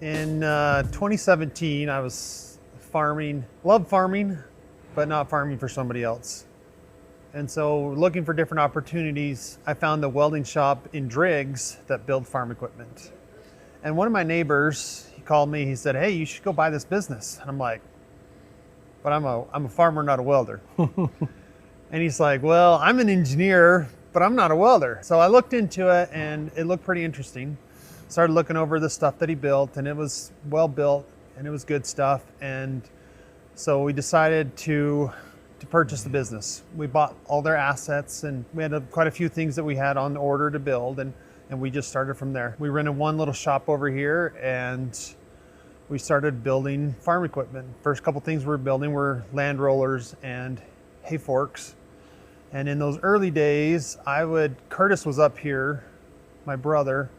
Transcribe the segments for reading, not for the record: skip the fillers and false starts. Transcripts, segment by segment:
In 2017, I was farming, loved farming, but not farming for somebody else. And so looking for different opportunities, I found a welding shop in Driggs that built farm equipment. And one of my neighbors, he called me, he said, "Hey, you should go buy this business." And I'm like, "But I'm a farmer, not a welder." And he's like, "Well, I'm an engineer, but I'm not a welder." So I looked into it and it looked pretty interesting. Started looking over the stuff that he built, and it was well built and it was good stuff. And so we decided to purchase the business. We bought all their assets, and we had quite a few things that we had on order to build, and we just started from there. We rented one little shop over here and we started building farm equipment. First couple things we were building were land rollers and hay forks. And in those early days, Curtis was up here, my brother,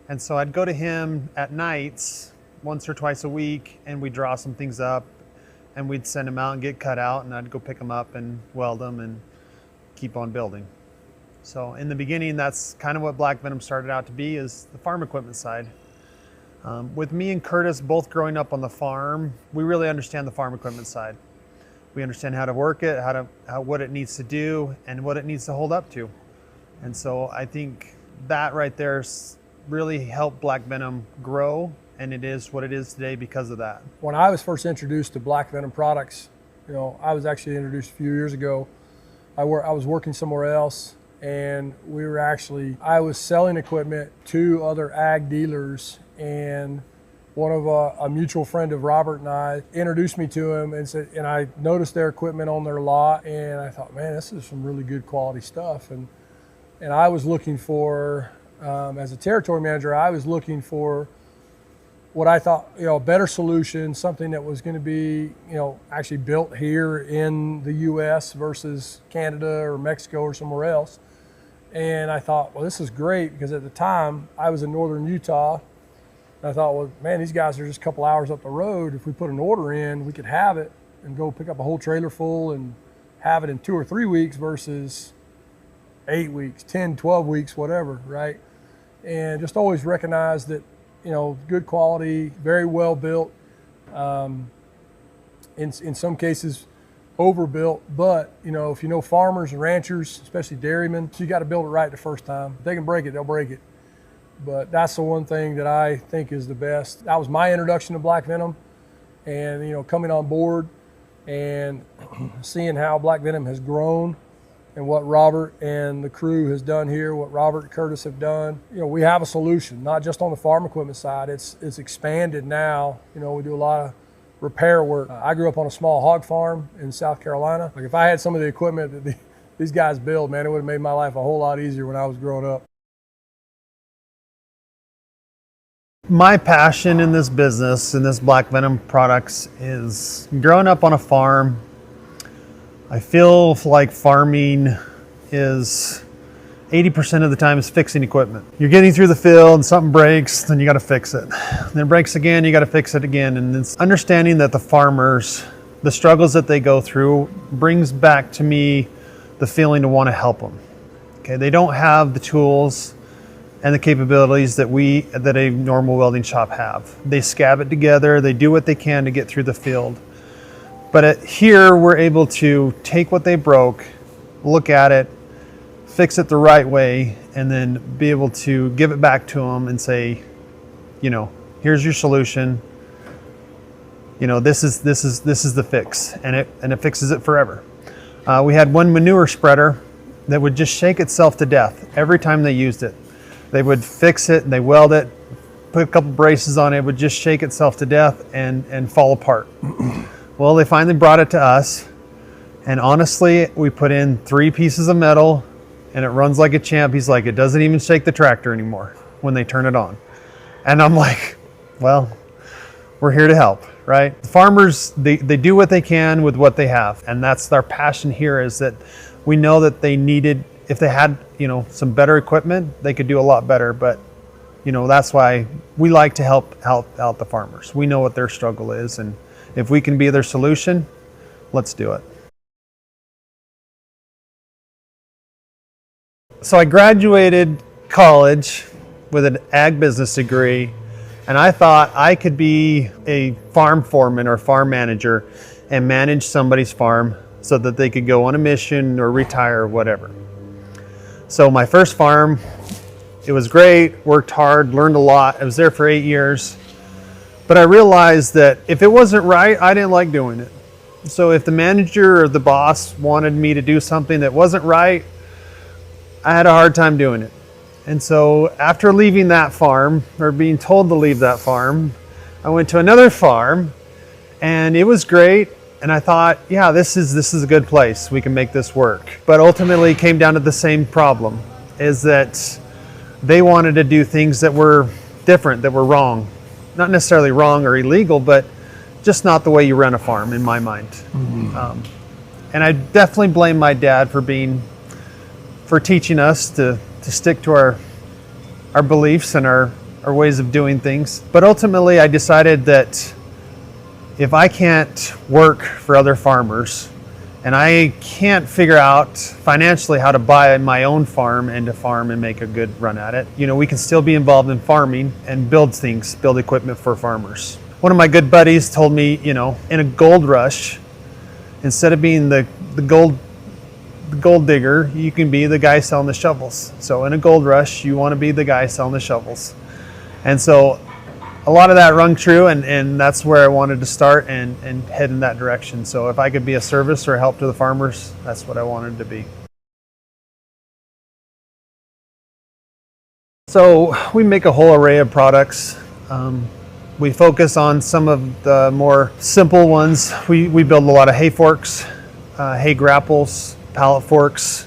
and so I'd go to him at nights once or twice a week, and we'd draw some things up and we'd send them out and get cut out, and I'd go pick them up and weld them and keep on building. So in the beginning, that's kind of what Black Venom started out to be, is the farm equipment side. With me and Curtis both growing up on the farm, we really understand the farm equipment side. We understand how to work it, what it needs to do, and what it needs to hold up to. And so I think that right there really helped Black Venom grow, and it is what it is today because of that. When I was first introduced to Black Venom products, I was actually introduced a few years ago. I was working somewhere else, and I was selling equipment to other ag dealers, and one of a mutual friend of Robert and I introduced me to him and I noticed their equipment on their lot, and I thought, man, this is some really good quality stuff. And I was looking for, as a territory manager, I was looking for what I thought, a better solution, something that was going to be, actually built here in the U.S. versus Canada or Mexico or somewhere else. And I thought, well, this is great, because at the time I was in northern Utah. And I thought, well, man, these guys are just a couple hours up the road. If we put an order in, we could have it and go pick up a whole trailer full and have it in 2 or 3 weeks versus 8 weeks, 10, 12 weeks, whatever, right? And just always recognize that, good quality, very well built, in some cases overbuilt, but if farmers and ranchers, especially dairymen, you got to build it right the first time. If they can break it, they'll break it. But that's the one thing that I think is the best. That was my introduction to Black Venom, and coming on board and seeing how Black Venom has grown and what Robert and the crew has done here, what Robert and Curtis have done. We have a solution, not just on the farm equipment side. It's expanded now. We do a lot of repair work. I grew up on a small hog farm in South Carolina. Like, if I had some of the equipment that these guys build, man, it would have made my life a whole lot easier when I was growing up. My passion in this business, in this Black Venom products, is growing up on a farm. I feel like farming is 80% of the time is fixing equipment. You're getting through the field, something breaks, then you got to fix it. Then it breaks again, you got to fix it again. And it's understanding that the farmers, the struggles that they go through, brings back to me the feeling to want to help them. Okay, they don't have the tools and the capabilities that a normal welding shop have. They scab it together, they do what they can to get through the field. But here we're able to take what they broke, look at it, fix it the right way, and then be able to give it back to them and say, here's your solution. This is the fix, and it fixes it forever. We had one manure spreader that would just shake itself to death every time they used it. They would fix it and they weld it, put a couple braces on it, would just shake itself to death and fall apart. Well, they finally brought it to us, and honestly, we put in 3 pieces of metal and it runs like a champ. He's like, it doesn't even shake the tractor anymore when they turn it on. And I'm like, well, we're here to help, right? The farmers, they do what they can with what they have. And that's our passion here, is that we know that they needed, if they had, some better equipment, they could do a lot better. But, that's why we like to help out the farmers. We know what their struggle is, and if we can be their solution, let's do it. So I graduated college with an ag business degree, And I thought I could be a farm foreman or farm manager and manage somebody's farm so that they could go on a mission or retire or whatever. So my first farm, it was great, worked hard, learned a lot. I was there for 8 years. But I realized that if it wasn't right, I didn't like doing it. So if the manager or the boss wanted me to do something that wasn't right, I had a hard time doing it. And so after leaving that farm, or being told to leave that farm, I went to another farm, and it was great. And I thought, yeah, this is a good place. We can make this work. But ultimately it came down to the same problem, is that they wanted to do things that were different, that were wrong. Not necessarily wrong or illegal, but just not the way you run a farm in my mind. And I definitely blame my dad for teaching us to stick to our beliefs and our ways of doing things. But ultimately I decided that if I can't work for other farmers and I can't figure out financially how to buy my own farm and to farm and make a good run at it, we can still be involved in farming and build equipment for farmers. One of my good buddies told me, in a gold rush, instead of being the gold digger, you can be the guy selling the shovels. So in a gold rush, you want to be the guy selling the shovels. And so a lot of that rung true, and that's where I wanted to start and head in that direction. So if I could be a service or help to the farmers, that's what I wanted to be. So we make a whole array of products. We focus on some of the more simple ones. We build a lot of hay forks, hay grapples, pallet forks,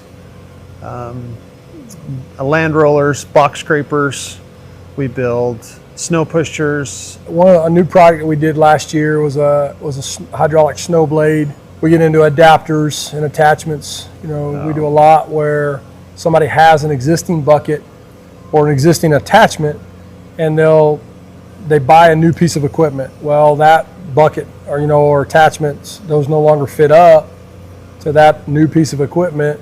land rollers, box scrapers. We build snow pushers. A new product that we did last year was a hydraulic snow blade. We get into adapters and attachments. We do a lot where somebody has an existing bucket or an existing attachment, and they buy a new piece of equipment. Well, that bucket or attachments, those no longer fit up to that new piece of equipment,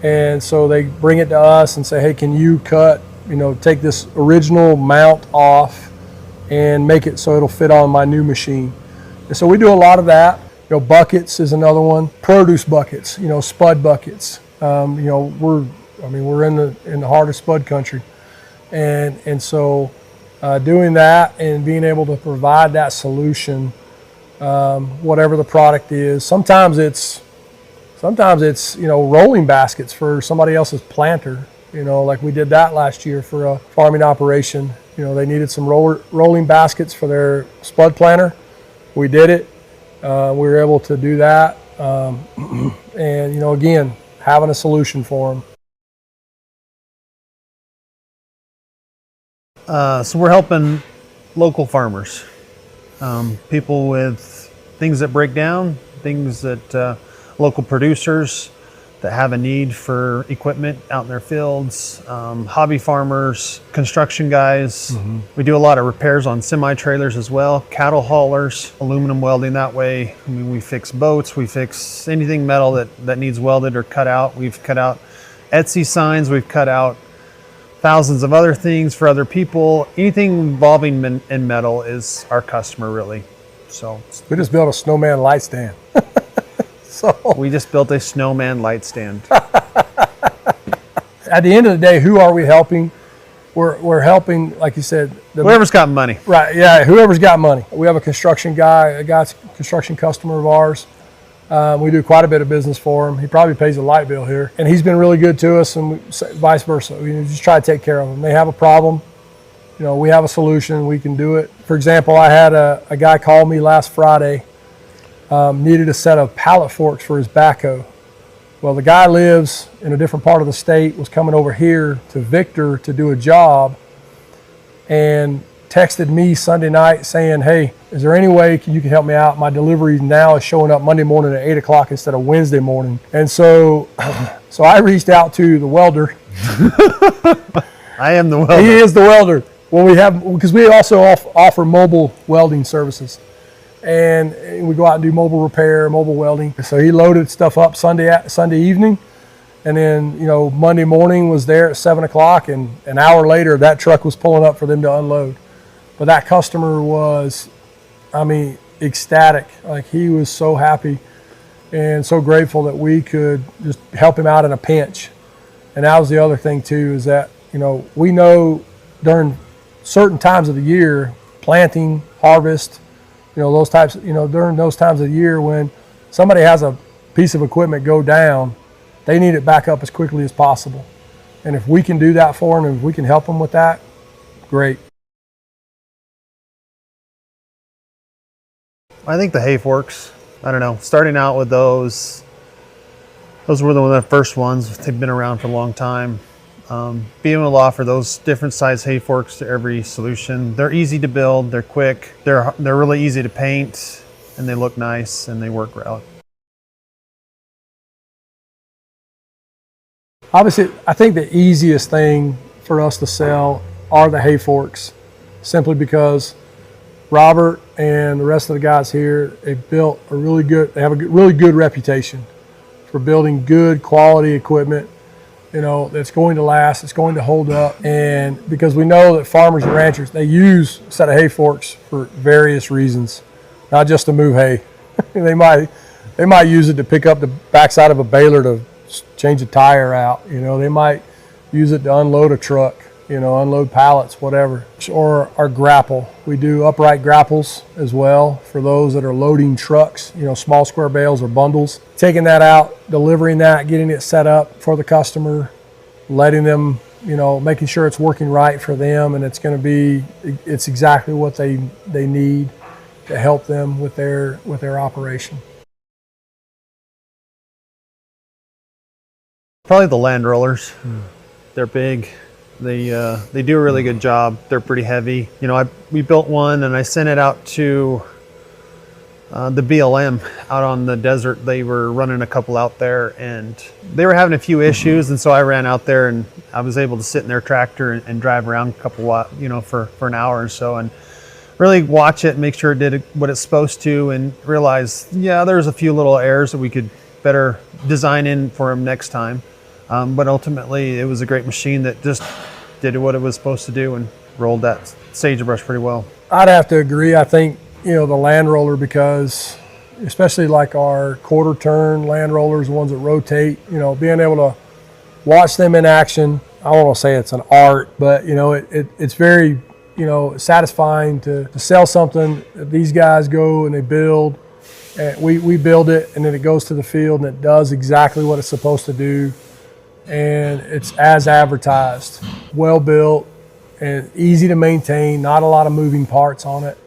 and so they bring it to us and say, hey, can you take this original mount off and make it so it'll fit on my new machine. And so we do a lot of that. Buckets is another one. Produce buckets, spud buckets. We're in the heart of spud country, and so doing that and being able to provide that solution, whatever the product is. Sometimes it's rolling baskets for somebody else's planter. Like we did that last year for a farming operation. They needed some rolling baskets for their spud planter. We did it. We were able to do that. And, again, having a solution for them. So we're helping local farmers, people with things that break down, things that local producers that have a need for equipment out in their fields, hobby farmers, construction guys. We do a lot of repairs on semi-trailers as well, cattle haulers, aluminum welding that way. We fix boats, we fix anything metal that needs welded or cut out. We've cut out Etsy signs, we've cut out thousands of other things for other people. Anything involving in metal is our customer, really. So we just built a snowman light stand. We just built a snowman light stand. At the end of the day, who are we helping? We're helping, like you said, whoever's got money. Right, yeah, whoever's got money. We have a construction construction customer of ours. We do quite a bit of business for him. He probably pays a light bill here. And he's been really good to us, and vice versa. We just try to take care of them. They have a problem. We have a solution. We can do it. For example, I had a guy call me last Friday, needed a set of pallet forks for his backhoe. Well, the guy lives in a different part of the state, was coming over here to Victor to do a job, and texted me Sunday night saying, hey, is there any way you can help me out? My delivery now is showing up Monday morning at 8 o'clock instead of Wednesday morning. And so I reached out to the welder. I am the welder. He is the welder. Well, because we also offer mobile welding services. And we go out and do mobile repair, mobile welding. So he loaded stuff up Sunday evening. And then, Monday morning was there at 7 o'clock, and an hour later, that truck was pulling up for them to unload. But that customer was, I mean, ecstatic. Like, he was so happy and so grateful that we could just help him out in a pinch. And that was the other thing too, is that, you know, we know during certain times of the year, planting, harvest, you know, those types, you know, during those times of the year when somebody has a piece of equipment go down, they need it back up as quickly as possible. And if we can do that for them, and if we can help them with that, great. I think the hay forks, I don't know, starting out with those were one of the first ones. They've been around for a long time. Being able to offer those different size hay forks to every solution. They're easy to build, they're quick, they're really easy to paint, and they look nice and they work well. Obviously, I think the easiest thing for us to sell are the hay forks, simply because Robert and the rest of the guys here, they have a really good reputation for building good quality equipment, you know, that's going to last, it's going to hold up. And because we know that farmers and ranchers, they use a set of hay forks for various reasons, not just to move hay. they might use it to pick up the backside of a baler to change a tire out. You know, they might use it to unload a truck, you know, unload pallets, whatever. Or our grapple. We do upright grapples as well for those that are loading trucks, you know, small square bales or bundles. Taking that out, delivering that, getting it set up for the customer, letting them, you know, making sure it's working right for them, and it's exactly what they need to help them with their operation. Probably the land rollers. They're big. They do a really good job. They're pretty heavy. You know, we built one and I sent it out to the BLM out on the desert. They were running a couple out there and they were having a few issues, and so I ran out there and I was able to sit in their tractor and drive around a couple, you know, for an hour or so, and really watch it and make sure it did what it's supposed to, and realize, yeah, there's a few little errors that we could better design in for them next time. But ultimately, it was a great machine that just did what it was supposed to do and rolled that sagebrush pretty well. I'd have to agree. I think, you know, the land roller, because especially like our quarter turn land rollers, the ones that rotate, you know, being able to watch them in action, I don't want to say it's an art, but, you know, it's very, you know, satisfying to sell something that these guys go and they build. And we build it, and then it goes to the field and it does exactly what it's supposed to do. And it's as advertised, well built and easy to maintain, not a lot of moving parts on it.